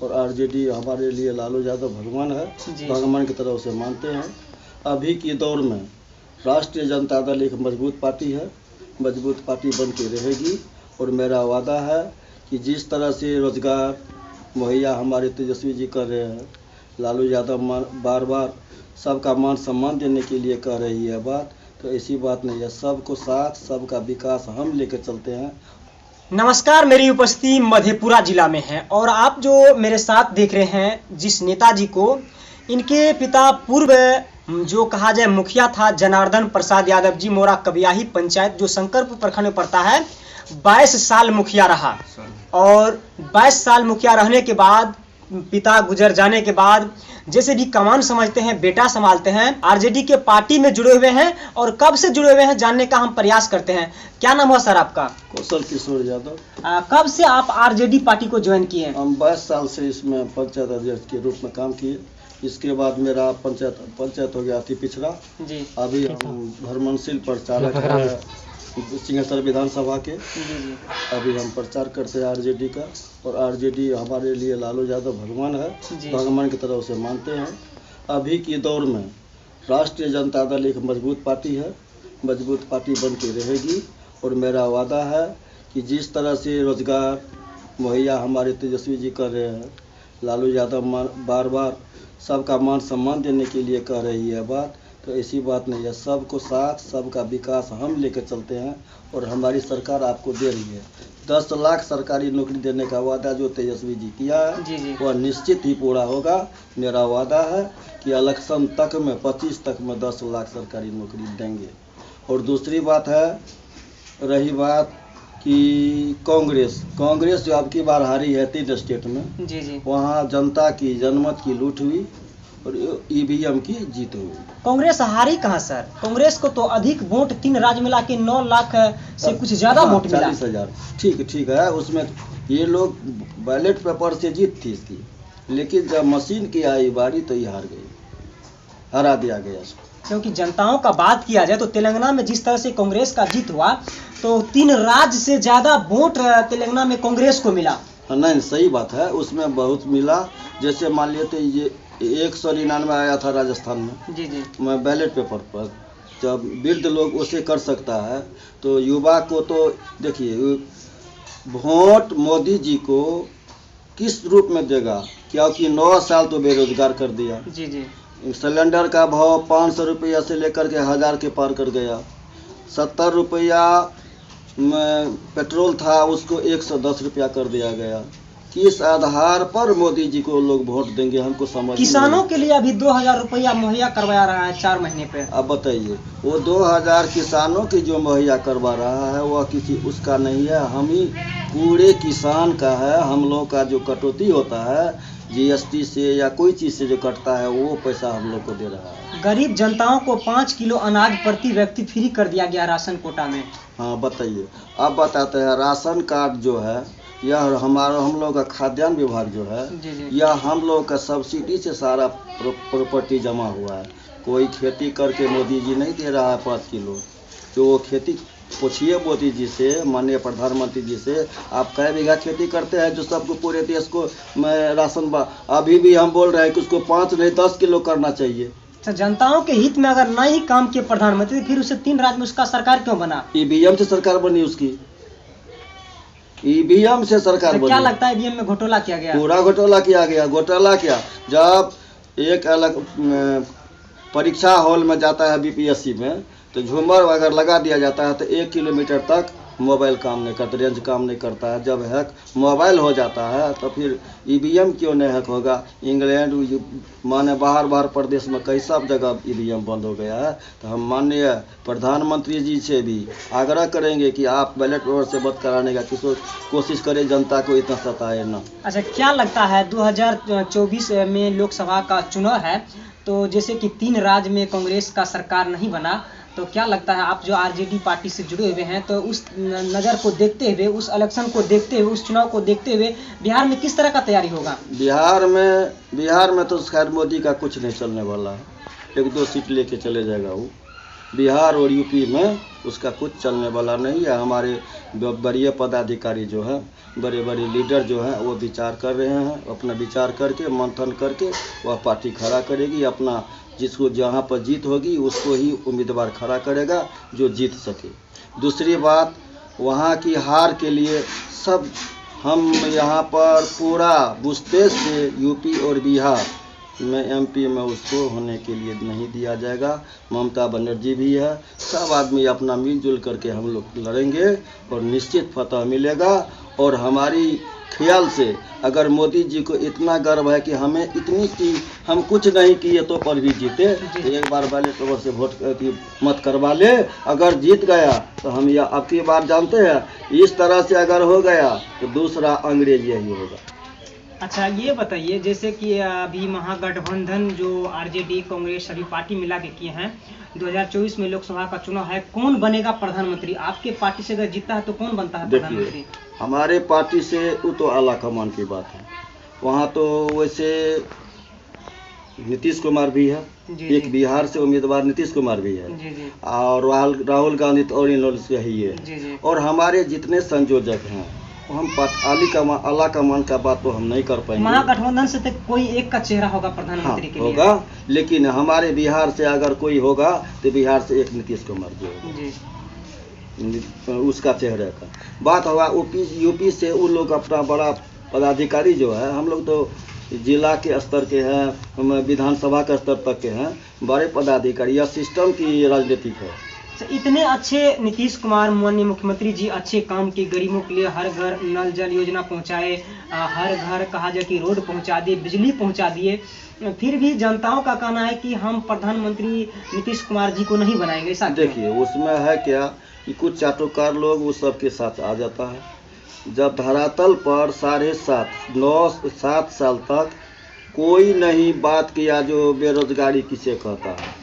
और आरजेडी हमारे लिए लालू यादव भगवान है, भगवान की तरह उसे मानते हैं। अभी के दौर में राष्ट्रीय जनता दल एक मजबूत पार्टी है, मजबूत पार्टी बन के रहेगी। और मेरा वादा है कि जिस तरह से रोजगार मुहैया हमारे तेजस्वी जी कर रहे हैं, लालू यादव बार बार सबका मान सम्मान देने के लिए कह रही है बात, तो ऐसी बात नहीं है। सबको साथ, सबका विकास हम लेकर चलते हैं। नमस्कार, मेरी उपस्थिति मधेपुरा जिला में है और आप जो मेरे साथ देख रहे हैं जिस नेताजी को, इनके पिता पूर्व जो कहा जाए मुखिया था जनार्दन प्रसाद यादव जी, मोरा कबियाही पंचायत जो शंकरपुर प्रखंड में पड़ता है, 22 साल मुखिया रहा। और 22 साल मुखिया रहने के बाद, पिता गुजर जाने के बाद, जैसे भी कमान समझते हैं बेटा संभालते हैं, आरजेडी के पार्टी में जुड़े हुए हैं। और कब से जुड़े हुए हैं जानने का हम प्रयास करते हैं। क्या नाम हुआ सर आपका? कौशल किशोर यादव। कब से आप आरजेडी पार्टी को ज्वाइन किए? हम 22 साल से इसमें पंचायत अध्यक्ष के रूप में काम किए। इसके बाद मेरा पंचायत हो गया अति पिछड़ा जी। अभी हम धर्मशील प्रचारक है सिंहेश्वर विधानसभा के। अभी हम प्रचार करते हैं आरजेडी का, और आरजेडी हमारे लिए लालू यादव भगवान है, भगवान की तरह उसे मानते हैं। अभी के दौर में राष्ट्रीय जनता दल एक मजबूत पार्टी है, मजबूत पार्टी बन के रहेगी। और मेरा वादा है कि जिस तरह से रोजगार मुहैया हमारे तेजस्वी जी कर रहे हैं, लालू यादव बार बार सबका मान सम्मान देने के लिए कह रही है बात, तो ऐसी बात नहीं है। सबको साथ, सबका विकास हम लेकर चलते हैं। और हमारी सरकार आपको दे रही है 10 लाख सरकारी नौकरी देने का वादा जो तेजस्वी जी किया है, वह निश्चित ही पूरा होगा। मेरा वादा है कि इलेक्शन तक में 25 तक में 10 लाख सरकारी नौकरी देंगे। और दूसरी बात है, रही बात कि कांग्रेस जो अब की बार हारी है 3 स्टेट में, वहाँ जनता की जनमत की लूट हुई और ईवीएम की जीत हुई। कांग्रेस हारी कहाँ सर? कांग्रेस को तो अधिक वोट 3 राज्य मिला के 9 लाख से कुछ ज्यादा वोट मिला। 40,000। ठीक है, उसमें ये लोग बैलेट पेपर से जीत थी इसकी, लेकिन जब मशीन की आई बारी तो ये हार गई, हरा दिया गया इसको। क्योंकि जनताओं का बात किया जाए तो तेलंगाना में जिस तरह से कांग्रेस का जीत हुआ, तो 3 राज्य से ज्यादा वोट तेलंगाना में कांग्रेस को मिला। नहीं, सही बात है, उसमें बहुत मिला। जैसे मान लेते ये 199 आया था राजस्थान में मैं बैलेट पेपर पर। जब वृद्ध लोग उसे कर सकता है, तो युवा को तो देखिए, वोट मोदी जी को किस रूप में देगा, क्योंकि 9 साल तो बेरोजगार कर दिया। सिलेंडर का भाव 500 रुपया से लेकर के 1000 के पार कर गया। 70 रुपया में पेट्रोल था, उसको 110 रुपया कर दिया गया। किस आधार पर मोदी जी को लोग वोट देंगे, हमको समझ। किसानों के लिए अभी 2000 रुपया मुहैया करवा रहा है 4 महीने पे। अब बताइए, वो 2000 किसानों की जो मुहैया करवा रहा है वह किसी उसका नहीं है, हम ही पूरे किसान का है। हम लोग का जो कटौती होता है जीएसटी से या कोई चीज़ से जो कटता है, वो पैसा हम लोग को दे रहा है। गरीब जनताओं को 5 किलो अनाज प्रति व्यक्ति फ्री कर दिया गया राशन कोटा में। हाँ बताइए, अब बताते हैं राशन कार्ड जो है, यह हम लोग का खाद्यान्न विभाग जो है, यह हम लोग का सब्सिडी से सारा प्रॉपर्टी जमा हुआ है। कोई खेती करके मोदी जी नहीं दे रहा है 5 किलो। तो वो खेती पूछिए मोदी जी से, माननीय प्रधानमंत्री जी से, आप कै बीघा खेती करते हैं जो सबको पूरे देश को राशन अभी भी हम बोल रहे हैं कि उसको 5 नहीं 10 किलो करना चाहिए। तो जनताओं के हित में अगर नहीं काम किए प्रधानमंत्री, फिर उसे 3 राज्य में उसका सरकार क्यों बना? ईवीएम से सरकार बनी, उसकी ईवीएम से सरकार बनी। क्या लगता है ईवीएम में घोटाला किया गया? पूरा घोटाला किया गया। घोटाला क्या, जब एक अलग परीक्षा हॉल में जाता है बीपीएससी में, तो झूमर अगर लगा दिया जाता है तो 1 किलोमीटर तक मोबाइल काम नहीं करता, रेंज काम नहीं करता है। जब हैक मोबाइल हो जाता है तो फिर ईवीएम क्यों नहीं हैक होगा? इंग्लैंड माने बाहर प्रदेश में कई सब जगह ईवीएम बंद हो गया है। तो हम माननीय प्रधानमंत्री जी से भी आग्रह करेंगे कि आप बैलेट पेपर से मत कराने का कोशिश करें, जनता को इतना सताए ना। अच्छा, क्या लगता है 2024 में लोकसभा का चुनाव है, तो जैसे कि 3 राज्य में कांग्रेस का सरकार नहीं बना, तो क्या लगता है आप जो आरजेडी पार्टी से जुड़े हुए हैं, तो उस नज़र को देखते हुए, उस इलेक्शन को देखते हुए, उस चुनाव को देखते हुए बिहार में किस तरह का तैयारी होगा? बिहार में तो खैर मोदी का कुछ नहीं चलने वाला है। 1-2 सीट लेके चले जाएगा वो। बिहार और यूपी में उसका कुछ चलने वाला नहीं है। हमारे बड़े पदाधिकारी जो है, बड़े बड़े लीडर जो हैं, वो विचार कर रहे हैं। अपना विचार करके मंथन करके वह पार्टी खड़ा करेगी। अपना जिसको जहाँ पर जीत होगी उसको ही उम्मीदवार खड़ा करेगा जो जीत सके। दूसरी बात, वहाँ की हार के लिए सब हम यहाँ पर पूरा बुस्तेज से यूपी और बिहार में एमपी में उसको होने के लिए नहीं दिया जाएगा। ममता बनर्जी भी है, सब आदमी अपना मिलजुल करके हम लोग लड़ेंगे और निश्चित फतह मिलेगा। और हमारी ख्याल से अगर मोदी जी को इतना गर्व है कि हमें इतनी सी हम कुछ नहीं किए तो पर भी जीते, तो एक बार बैलेट पेपर से वोट की मत करवा ले। अगर जीत गया तो हम यह अब की बार जानते हैं, इस तरह से अगर हो गया तो दूसरा अंग्रेज यही होगा। अच्छा, ये बताइए, जैसे कि अभी महागठबंधन जो आरजेडी कांग्रेस सभी पार्टी मिला के किए हैं, 2024 में लोकसभा का चुनाव है, कौन बनेगा प्रधानमंत्री? आपके पार्टी से अगर जीता है तो कौन बनता है प्रधानमंत्री? हमारे पार्टी से वो तो आला कमान की बात है। वहाँ तो वैसे नीतीश कुमार भी है, एक बिहार से उम्मीदवार नीतीश कुमार भी है, और राहुल गांधी तो और इन लोगों से ही है। और हमारे जितने संयोजक हैं हम आला कमान का बात तो हम नहीं कर पाएंगे। महागठबंधन से तो कोई एक का चेहरा होगा प्रधानमंत्री के लिए होगा, लेकिन हमारे बिहार से अगर कोई होगा तो बिहार से एक नीतीश कुमार जो होगा, उसका चेहरे का बात होगा। यूपी से वो लोग अपना बड़ा पदाधिकारी जो है, हम लोग तो जिला के स्तर के हैं, हम विधानसभा के स्तर तक के हैं, बड़े पदाधिकारी। यह सिस्टम की राजनीतिक है। इतने अच्छे नीतीश कुमार माननीय मुख्यमंत्री जी अच्छे काम किए, गरीबों के लिए हर घर नल जल योजना पहुंचाए, हर घर कहा जाए कि रोड पहुंचा दिए, बिजली पहुंचा दिए, फिर भी जनताओं का कहना है कि हम प्रधानमंत्री नीतीश कुमार जी को नहीं बनाएंगे। ऐसा देखिए, उसमें है क्या कि कुछ चाटुकार लोग वो सबके साथ आ जाता है। जब धरातल पर 7.5 साल तक कोई नहीं बात किया जो बेरोजगारी किसे कहता है।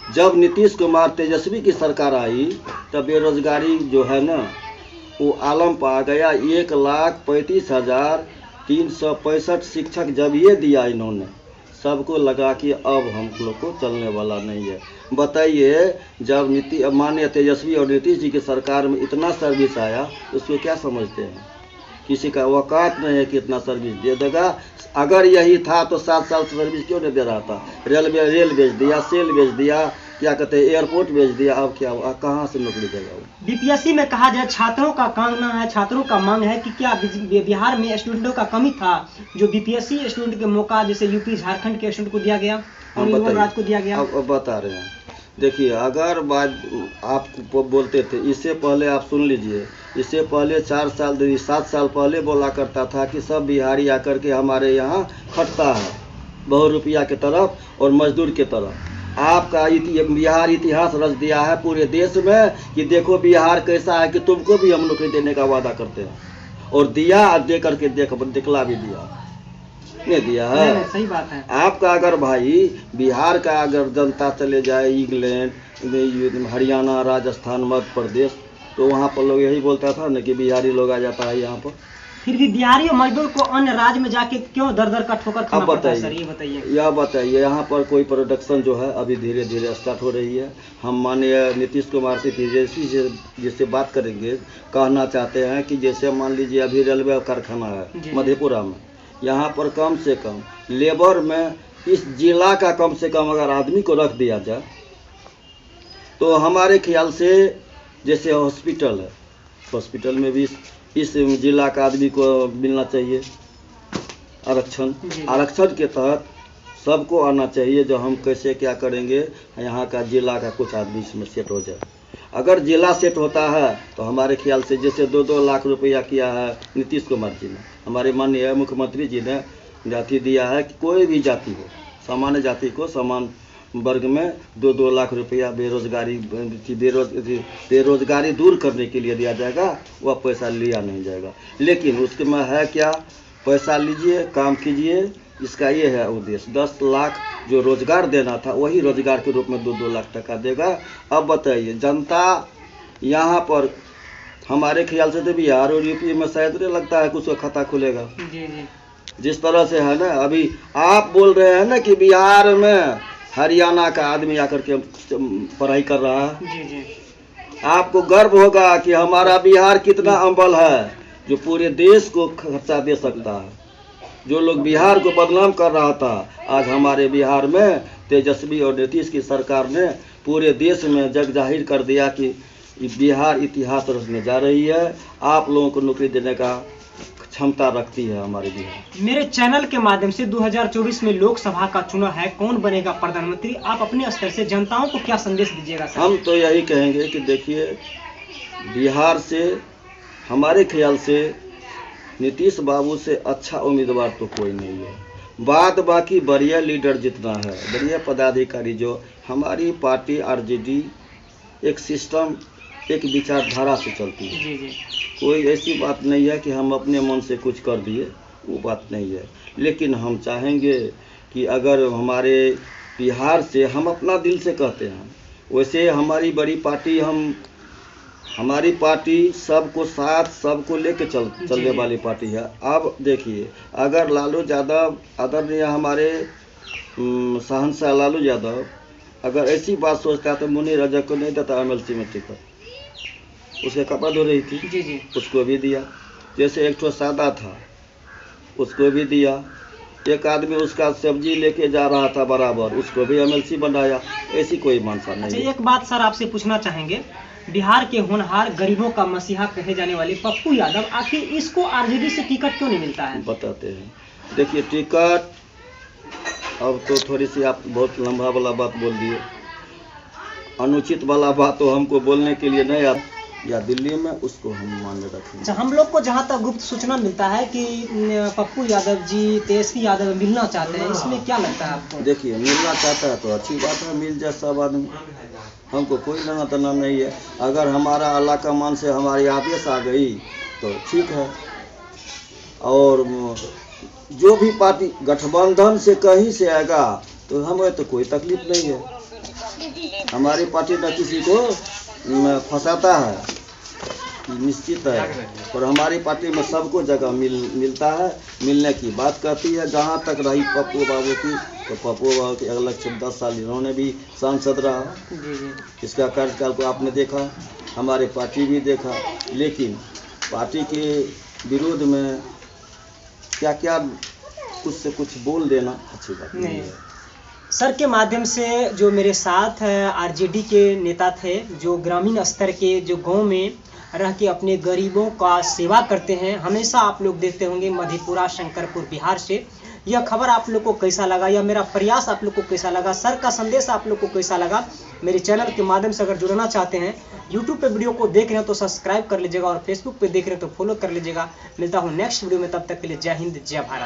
जब नीतीश कुमार तेजस्वी की सरकार आई तब बेरोजगारी जो है ना वो आलम पा गया। 1,35,365 शिक्षक जब ये दिया इन्होंने, सबको लगा कि अब हम लोग को चलने वाला नहीं है। बताइए, जब माननीय तेजस्वी और नीतीश जी की सरकार में इतना सर्विस आया, उसको क्या समझते हैं? किसी का औकात नहीं है कि इतना सर्विस दे देगा। अगर यही था तो 7 साल से सर्विस क्यों नहीं दे रहा था? रेल बेच दिया, सेल बेच दिया, क्या कहते हैं, एयरपोर्ट बेच दिया। अब क्या हुआ? कहाँ से नौकरी देगा वो? बीपीएससी में कहा जाए छात्रों का कहना है, छात्रों का मांग है कि क्या बिहार में स्टूडेंटों का कमी था जो बीपीएससी स्टूडेंट के मौका जैसे यूपी झारखंड के स्टूडेंट को दिया गया और राज्य को दिया गया? अब बता रहे हैं। देखिए, अगर बात आप बोलते थे, इससे पहले आप सुन लीजिए, इससे पहले 7 साल पहले बोला करता था कि सब बिहारी आकर के हमारे यहाँ खटता है, बहुरुपया की तरफ और मजदूर की तरफ। आपका बिहार इतिहास रच दिया है पूरे देश में कि देखो बिहार कैसा है कि तुमको भी हम नौकरी देने का वादा करते हैं, और दिया, दे करके दिखला भी दिया, नहीं दिया है। सही बात है। आपका अगर भाई बिहार का अगर जनता चले जाए इंग्लैंड, हरियाणा, राजस्थान, मध्य प्रदेश, तो वहाँ पर लोग यही बोलता था ना कि बिहारी लोग आ जाता है यहाँ पर। फिर भी बिहारी और मजदूर को अन्य राज्य में जाके क्यों दर का ठोकर खाना पड़ता है सर? ये बताइए। यह बताइए, यहाँ पर कोई प्रोडक्शन जो है अभी धीरे धीरे स्टार्ट हो रही है। हम माननीय नीतीश कुमार से तेजस्वी से जिससे बात करेंगे, कहना चाहते हैं कि जैसे मान लीजिए अभी रेलवे कारखाना है मधेपुरा में, यहाँ पर कम से कम लेबर में इस जिला का कम से कम अगर आदमी को रख दिया जाए तो हमारे ख्याल से, जैसे हॉस्पिटल है, हॉस्पिटल में भी इस जिला का आदमी को मिलना चाहिए आरक्षण। आरक्षण के तहत सबको आना चाहिए। जो हम कैसे क्या करेंगे, यहाँ का जिला का कुछ आदमी इसमें सेट हो जाए। अगर जिला सेट होता है तो हमारे ख्याल से जैसे 2-2 लाख रुपया किया है नीतीश कुमार जी ने, हमारे माननीय मुख्यमंत्री जी ने जाति दिया है कि कोई भी जाति हो, सामान्य जाति को समान वर्ग में 2-2 लाख रुपया बेरोजगारी दूर करने के लिए दिया जाएगा। वह पैसा लिया नहीं जाएगा, लेकिन उसके में है क्या, पैसा लीजिए, काम कीजिए, इसका ये है उद्देश्य। 10 लाख जो रोजगार देना था वही रोजगार के रूप में 2-2 लाख टका देगा। अब बताइए, जनता यहाँ पर हमारे ख्याल से तो बिहार और यूपी में शायद नहीं लगता है कि उसका खाता खुलेगा। जिस तरह से है ना, अभी आप बोल रहे हैं ना कि बिहार में हरियाणा का आदमी आकर के पढ़ाई कर रहा है। जी जी। आपको गर्व होगा कि हमारा बिहार कितना अम्बल है, जो पूरे देश को खर्चा दे सकता है। जो लोग बिहार को बदनाम कर रहा था, आज हमारे बिहार में तेजस्वी और नीतीश की सरकार ने पूरे देश में जग जाहिर कर दिया कि बिहार इतिहास रचने जा रही है। आप लोगों को नौकरी देने का क्षमता रखती है हमारे बिहार। मेरे चैनल के माध्यम से 2024 में लोकसभा का चुनाव है, कौन बनेगा प्रधानमंत्री? आप अपने स्तर से जनताओं को क्या संदेश दीजिएगा सर? हम तो यही कहेंगे कि देखिए, बिहार से हमारे ख्याल से नीतीश बाबू से अच्छा उम्मीदवार तो कोई नहीं है। बात बाकी बढ़िया लीडर जितना है, बढ़िया पदाधिकारी, जो हमारी पार्टी आरजेडी एक सिस्टम, एक विचारधारा से चलती है। जी जी। कोई ऐसी बात नहीं है कि हम अपने मन से कुछ कर दिए, वो बात नहीं है। लेकिन हम चाहेंगे कि अगर हमारे बिहार से, हम अपना दिल से कहते हैं, वैसे हमारी बड़ी पार्टी, हमारी पार्टी सबको साथ, सबको लेके चलने वाली पार्टी है। अब देखिए, अगर लालू यादव, आदरणीय हमारे शहंशाह लालू यादव अगर ऐसी बात सोचता है तो मुनीर रजक को नहीं देता MLC में टिकट। उसके कपड़ा धो रही थी, जी जी, उसको भी दिया। जैसे एक ठो सादा था, उसको भी दिया। एक आदमी उसका सब्जी लेके जा रहा था बराबर, उसको भी MLC बनाया। ऐसी कोई मानसा नहीं। अच्छा, एक बात सर आपसे पूछना चाहेंगे, बिहार के होनहार, गरीबों का मसीहा कहे जाने वाले पप्पू यादव, आखिर इसको आरजेडी से टिकट क्यों नहीं मिलता है? बताते हैं। देखिए, टिकट, अब तो थोड़ी सी आप बहुत लंबा वाला बात बोल दिए। अनुचित वाला बात तो हमको बोलने के लिए नहीं, या दिल्ली में उसको हम मान्य रखेंगे। अच्छा, हम लोग को जहाँ तक गुप्त सूचना मिलता है कि पप्पू यादव जी तेजस्वी यादव मिलना चाहते हैं, इसमें क्या लगता है आपको? देखिए, मिलना चाहता है तो अच्छी बात है, मिल जाए सब आदमी, हमको कोई लेना देना नहीं है। अगर हमारा अल्लाह का मान से हमारी आदेश आ गई तो ठीक है। और जो भी पार्टी गठबंधन से कहीं से आएगा तो हमें तो कोई तकलीफ नहीं है। हमारी पार्टी न किसी को फंसाता है, निश्चित है। और हमारी पार्टी में सबको जगह मिलता है, मिलने की बात कहती है। जहाँ तक रही पप्पू बाबू की, तो पप्पू बाबू के अगले 10 साल इन्होंने भी सांसद रहा। इसका कार्यकाल को आपने देखा, हमारे पार्टी भी देखा। लेकिन पार्टी के विरोध में क्या क्या कुछ से कुछ बोल देना अच्छी बात नहीं है। सर के माध्यम से जो मेरे साथ आरजेडी के नेता थे, जो ग्रामीण स्तर के, जो गांव में रह के अपने गरीबों का सेवा करते हैं, हमेशा आप लोग देखते होंगे मधेपुरा, शंकरपुर, बिहार से। यह खबर आप लोग को कैसा लगा, या मेरा प्रयास आप लोग को कैसा लगा, सर का संदेश आप लोग को कैसा लगा? मेरे चैनल के माध्यम से अगर जुड़ना चाहते हैं, यूट्यूब पे वीडियो को देख रहे हैं तो सब्सक्राइब कर लीजिएगा, और फेसबुक पे देख रहे हैं तो फॉलो कर लीजिएगा। मिलता हूँ नेक्स्ट वीडियो में, तब तक के लिए जय हिंद, जय भारत।